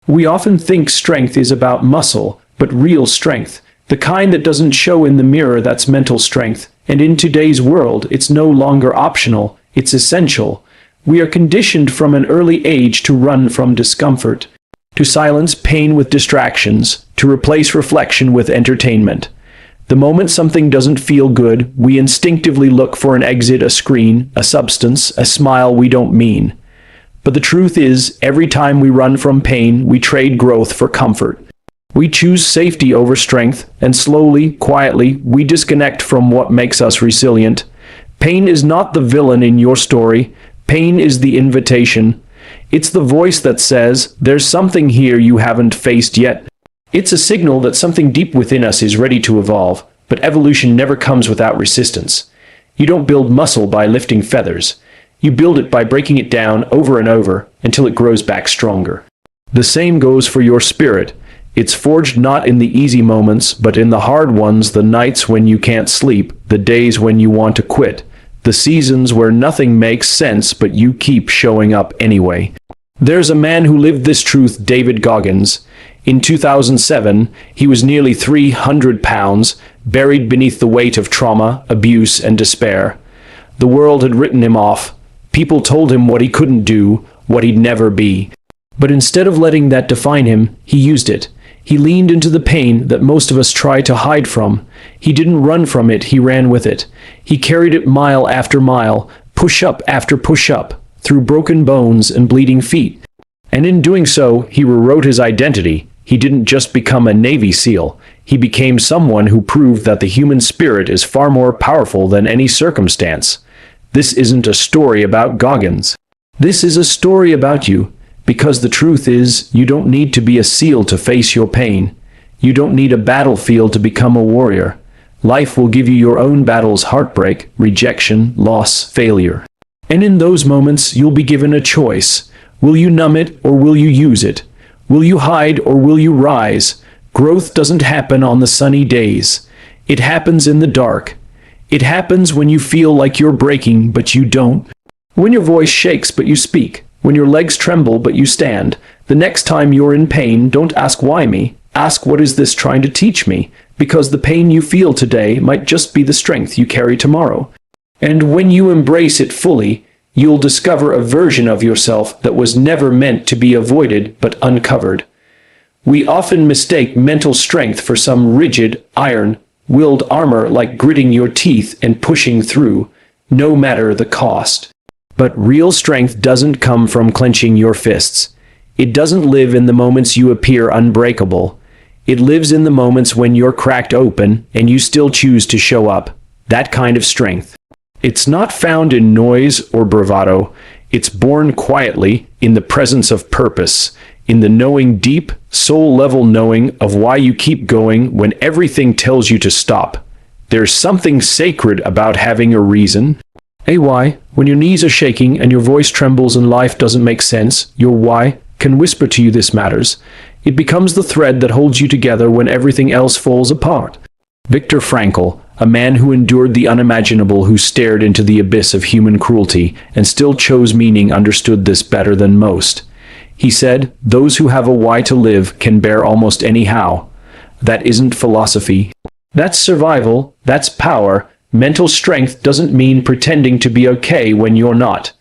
We often think strength is about muscle, but real strength, the kind that doesn't show in the mirror, that's mental strength. And in today's world, it's no longer optional, it's essential. We are conditioned from an early age to run from discomfort, to silence pain with distractions, to replace reflection with entertainment. The moment something doesn't feel good, we instinctively look for an exit, a screen, a substance, a smile we don't mean. But the truth is, every time we run from pain, we trade growth for comfort. We choose safety over strength, and slowly, quietly, we disconnect from what makes us resilient. Pain is not the villain in your story. Pain is the invitation. It's the voice that says, there's something here you haven't faced yet. It's a signal that something deep within us is ready to evolve, but evolution never comes without resistance. You don't build muscle by lifting feathers. You build it by breaking it down over and over until it grows back stronger. The same goes for your spirit. It's forged not in the easy moments, but in the hard ones, the nights when you can't sleep, the days when you want to quit, the seasons where nothing makes sense but you keep showing up anyway. There's a man who lived this truth, David Goggins. In 2007, he was nearly 300 pounds, buried beneath the weight of trauma, abuse, and despair. The world had written him off. People told him what he couldn't do, what he'd never be. But instead of letting that define him, he used it. He leaned into the pain that most of us try to hide from. He didn't run from it, he ran with it. He carried it mile after mile, push-up after push-up, through broken bones and bleeding feet. And in doing so, he rewrote his identity. He didn't just become a Navy SEAL. He became someone who proved that the human spirit is far more powerful than any circumstance. This isn't a story about Goggins. This is a story about you. Because the truth is, you don't need to be a SEAL to face your pain. You don't need a battlefield to become a warrior. Life will give you your own battles: heartbreak, rejection, loss, failure. And in those moments, you'll be given a choice. Will you numb it or will you use it? Will you hide or will you rise? Growth doesn't happen on the sunny days. It happens in the dark. It happens when you feel like you're breaking, but you don't. When your voice shakes, but you speak. When your legs tremble, but you stand. The next time you're in pain, don't ask why me. Ask, what is this trying to teach me? Because the pain you feel today might just be the strength you carry tomorrow. And when you embrace it fully, you'll discover a version of yourself that was never meant to be avoided but uncovered. We often mistake mental strength for some rigid, iron-willed armor, like gritting your teeth and pushing through, no matter the cost. But real strength doesn't come from clenching your fists. It doesn't live in the moments you appear unbreakable. It lives in the moments when you're cracked open and you still choose to show up. That kind of strength. It's not found in noise or bravado. It's born quietly in the presence of purpose, in the knowing, deep, soul-level knowing of why you keep going when everything tells you to stop. There's something sacred about having a reason. A why, when your knees are shaking and your voice trembles and life doesn't make sense, your why can whisper to you this matters. It becomes the thread that holds you together when everything else falls apart. Viktor Frankl, a man who endured the unimaginable, who stared into the abyss of human cruelty and still chose meaning, understood this better than most. He said, "Those who have a why to live can bear almost any how." That isn't philosophy. That's survival. That's power. Mental strength doesn't mean pretending to be okay when you're not.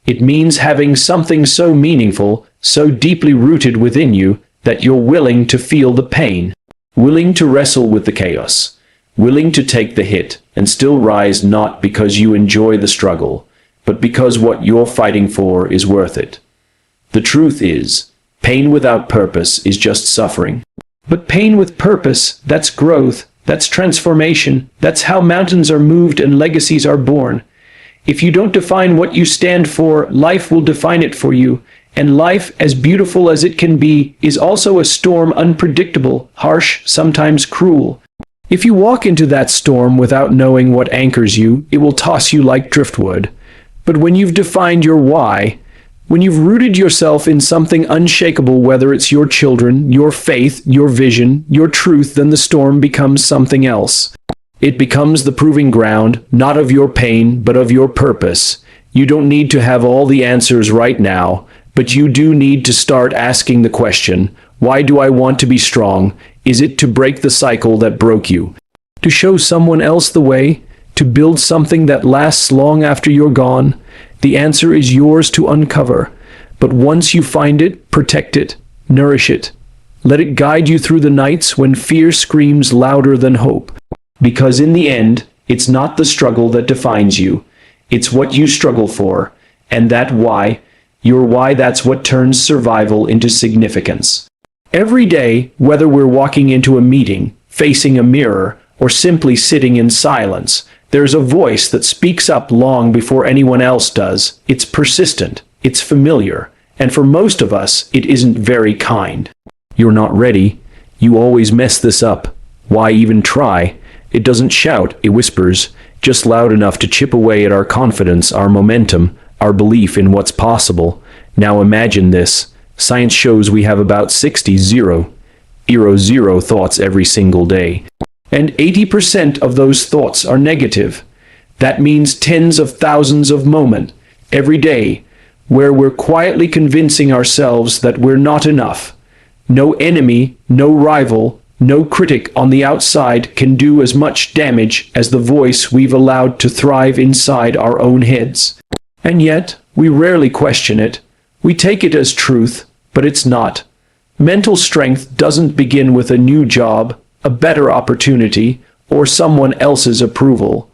It means having something so meaningful, so deeply rooted within you, that you're willing to feel the pain, willing to wrestle with the chaos, willing to take the hit, and still rise, not because you enjoy the struggle, but because what you're fighting for is worth it. The truth is, pain without purpose is just suffering. But pain with purpose, that's growth. That's transformation. That's how mountains are moved and legacies are born. If you don't define what you stand for, life will define it for you. And life, as beautiful as it can be, is also a storm, unpredictable, harsh, sometimes cruel. If you walk into that storm without knowing what anchors you, it will toss you like driftwood. But when you've defined your why, when you've rooted yourself in something unshakable, whether it's your children, your faith, your vision, your truth, then the storm becomes something else. It becomes the proving ground, not of your pain, but of your purpose. You don't need to have all the answers right now. But you do need to start asking the question, why do I want to be strong? Is it to break the cycle that broke you? To show someone else the way? To build something that lasts long after you're gone? The answer is yours to uncover. But once you find it, protect it, nourish it. Let it guide you through the nights when fear screams louder than hope. Because in the end, it's not the struggle that defines you. It's what you struggle for. And that why, your why, that's what turns survival into significance. Every day, whether we're walking into a meeting, facing a mirror, or simply sitting in silence, there's a voice that speaks up long before anyone else does. It's persistent, it's familiar, and for most of us, it isn't very kind. You're not ready. You always mess this up. Why even try? It doesn't shout, it whispers, just loud enough to chip away at our confidence, our momentum, our belief in what's possible. Now imagine this. Science shows we have about 60 zero thoughts every single day. And 80% of those thoughts are negative. That means tens of thousands of moments every day where we're quietly convincing ourselves that we're not enough. No enemy, no rival, no critic on the outside can do as much damage as the voice we've allowed to thrive inside our own heads. And yet, we rarely question it. We take it as truth, but it's not. Mental strength doesn't begin with a new job, a better opportunity, or someone else's approval.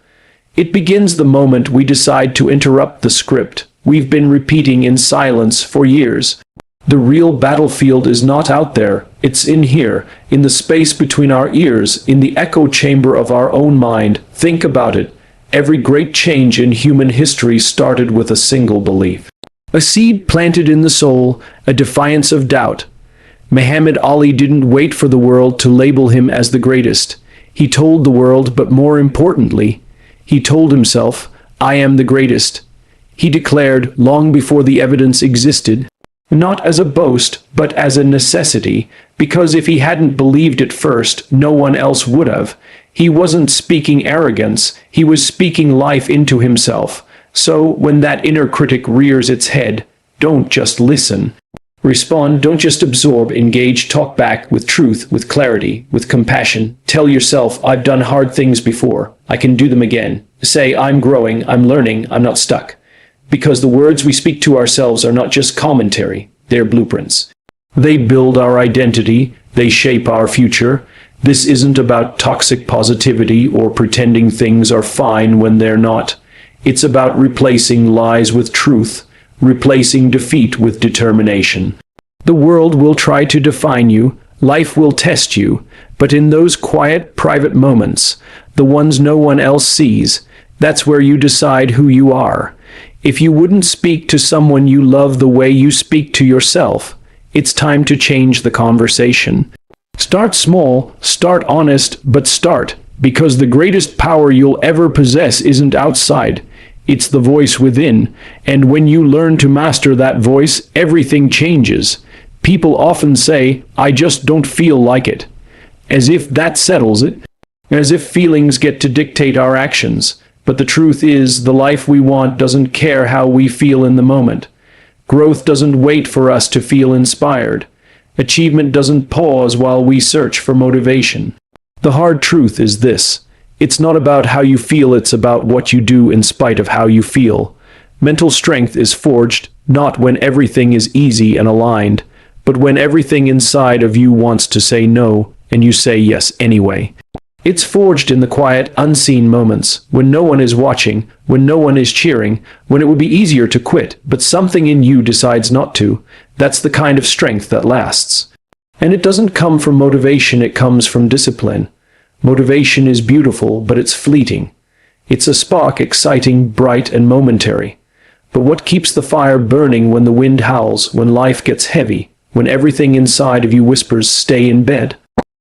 It begins the moment we decide to interrupt the script we've been repeating in silence for years. The real battlefield is not out there, it's in here, in the space between our ears, in the echo chamber of our own mind. Think about it. Every great change in human history started with a single belief. A seed planted in the soul, a defiance of doubt. Muhammad Ali didn't wait for the world to label him as the greatest. He told the world, but more importantly, he told himself, I am the greatest. He declared long before the evidence existed, not as a boast, but as a necessity, because if he hadn't believed it first, no one else would have. He wasn't speaking arrogance, he was speaking life into himself. So, when that inner critic rears its head, don't just listen. Respond, don't just absorb, engage, talk back with truth, with clarity, with compassion. Tell yourself, I've done hard things before, I can do them again. Say, I'm growing, I'm learning, I'm not stuck. Because the words we speak to ourselves are not just commentary, they're blueprints. They build our identity, they shape our future. This isn't about toxic positivity or pretending things are fine when they're not. It's about replacing lies with truth, replacing defeat with determination. The world will try to define you, life will test you, but in those quiet, private moments, the ones no one else sees, that's where you decide who you are. If you wouldn't speak to someone you love the way you speak to yourself, it's time to change the conversation. Start small, start honest, but start, because the greatest power you'll ever possess isn't outside. It's the voice within, and when you learn to master that voice, everything changes. People often say, I just don't feel like it. As if that settles it. As if feelings get to dictate our actions. But the truth is, the life we want doesn't care how we feel in the moment. Growth doesn't wait for us to feel inspired. Achievement doesn't pause while we search for motivation. The hard truth is this. It's not about how you feel, it's about what you do in spite of how you feel. Mental strength is forged, not when everything is easy and aligned, but when everything inside of you wants to say no, and you say yes anyway. It's forged in the quiet, unseen moments, when no one is watching, when no one is cheering, when it would be easier to quit, but something in you decides not to. That's the kind of strength that lasts. And it doesn't come from motivation, it comes from discipline. Motivation is beautiful, but it's fleeting. It's a spark, exciting, bright, and momentary. But what keeps the fire burning when the wind howls, when life gets heavy, when everything inside of you whispers, stay in bed?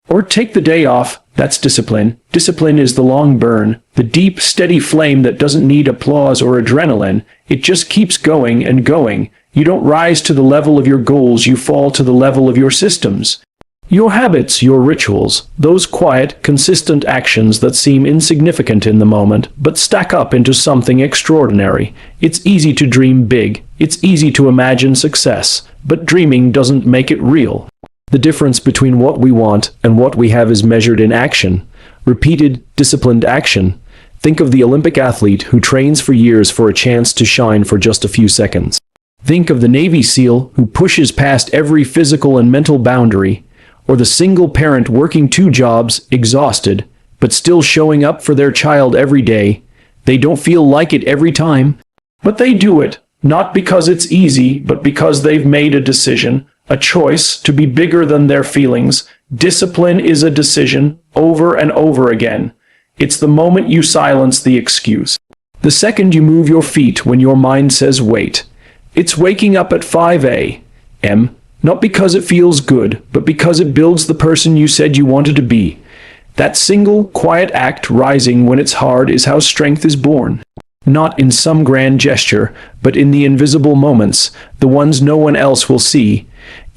Or take the day off, that's discipline. Discipline is the long burn, the deep, steady flame that doesn't need applause or adrenaline. It just keeps going and going. You don't rise to the level of your goals, you fall to the level of your systems. Your habits, your rituals, those quiet, consistent actions that seem insignificant in the moment, but stack up into something extraordinary. It's easy to dream big, It's easy to imagine success, but dreaming doesn't make it real. The difference between what we want and what we have is measured in action. Repeated, disciplined action. Think of the Olympic athlete who trains for years for a chance to shine for just a few seconds. Think of the Navy SEAL who pushes past every physical and mental boundary, or the single parent working 2 jobs, exhausted, but still showing up for their child every day. They don't feel like it every time, but they do it, not because it's easy, but because they've made a decision, a choice to be bigger than their feelings. Discipline is a decision, over and over again. It's the moment you silence the excuse. The second you move your feet when your mind says wait. It's waking up at 5 a.m., not because it feels good, but because it builds the person you said you wanted to be. That single, quiet act, rising when it's hard, is how strength is born. Not in some grand gesture, but in the invisible moments, the ones no one else will see.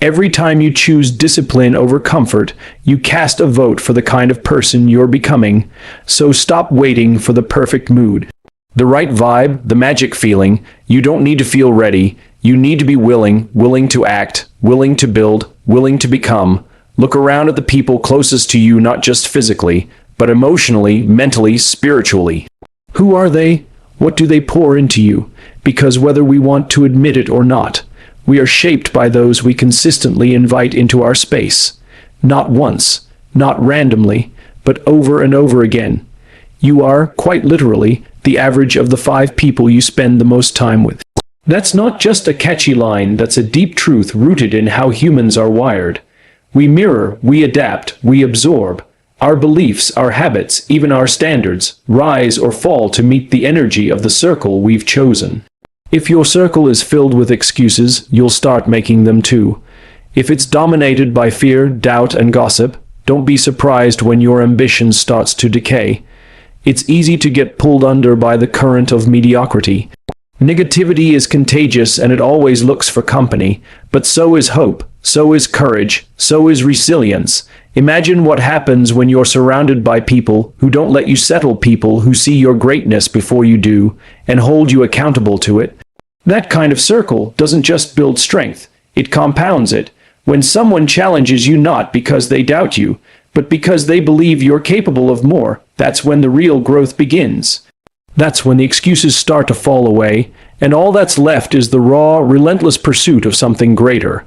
Every time you choose discipline over comfort, you cast a vote for the kind of person you're becoming. So stop waiting for the perfect mood. The right vibe, the magic feeling. You don't need to feel ready. You need to be willing to act, willing to build, willing to become. Look around at the people closest to you, not just physically, but emotionally, mentally, spiritually. Who are they? What do they pour into you? Because whether we want to admit it or not, we are shaped by those we consistently invite into our space. Not once, not randomly, but over and over again. You are, quite literally, the average of the 5 people you spend the most time with. That's not just a catchy line, that's a deep truth rooted in how humans are wired. We mirror, we adapt, we absorb. Our beliefs, our habits, even our standards, rise or fall to meet the energy of the circle we've chosen. If your circle is filled with excuses, you'll start making them too. If it's dominated by fear, doubt, and gossip, don't be surprised when your ambition starts to decay. It's easy to get pulled under by the current of mediocrity. Negativity is contagious and it always looks for company, but so is hope, so is courage, so is resilience. Imagine what happens when you're surrounded by people who don't let you settle, people who see your greatness before you do and hold you accountable to it. That kind of circle doesn't just build strength, it compounds it. When someone challenges you not because they doubt you, but because they believe you're capable of more, that's when the real growth begins. That's when the excuses start to fall away, and all that's left is the raw, relentless pursuit of something greater.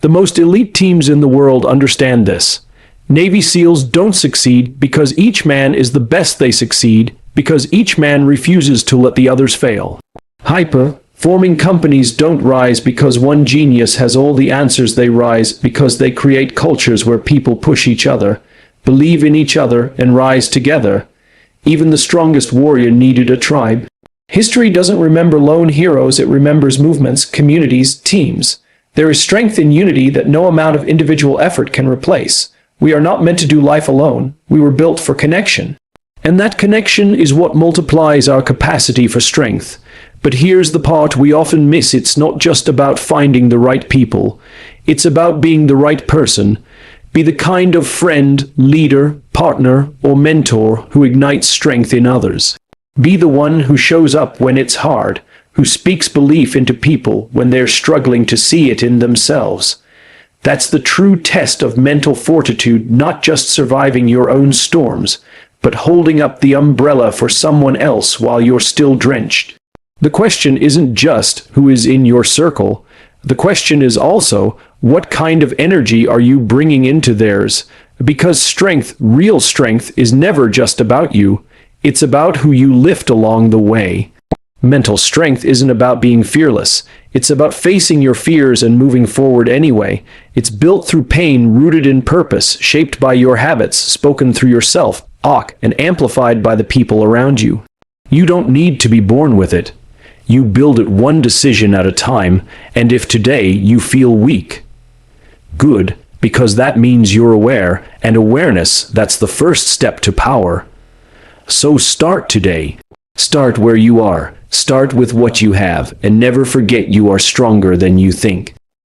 The most elite teams in the world understand this. Navy SEALs don't succeed because each man is the best, they succeed because each man refuses to let the others fail. High-performing companies don't rise because one genius has all the answers, they rise because they create cultures where people push each other, believe in each other, and rise together. Even the strongest warrior needed a tribe. History doesn't remember lone heroes, it remembers movements, communities, teams. There is strength in unity that no amount of individual effort can replace. We are not meant to do life alone. We were built for connection. And that connection is what multiplies our capacity for strength. But here's the part we often miss. It's not just about finding the right people. It's about being the right person. Be the kind of friend, leader, partner, or mentor who ignites strength in others. Be the one who shows up when it's hard, who speaks belief into people when they're struggling to see it in themselves. That's the true test of mental fortitude, not just surviving your own storms, but holding up the umbrella for someone else while you're still drenched. The question isn't just who is in your circle. The question is also, what kind of energy are you bringing into theirs? Because strength, real strength, is never just about you. It's about who you lift along the way. Mental strength isn't about being fearless. It's about facing your fears and moving forward anyway. It's built through pain, rooted in purpose, shaped by your habits, spoken through yourself, and amplified by the people around you. You don't need to be born with it. You build it one decision at a time, and if today you feel weak, good, because that means you're aware, and awareness, that's the first step to power. So start today. Start where you are. Start with what you have, and never forget you are stronger than you think.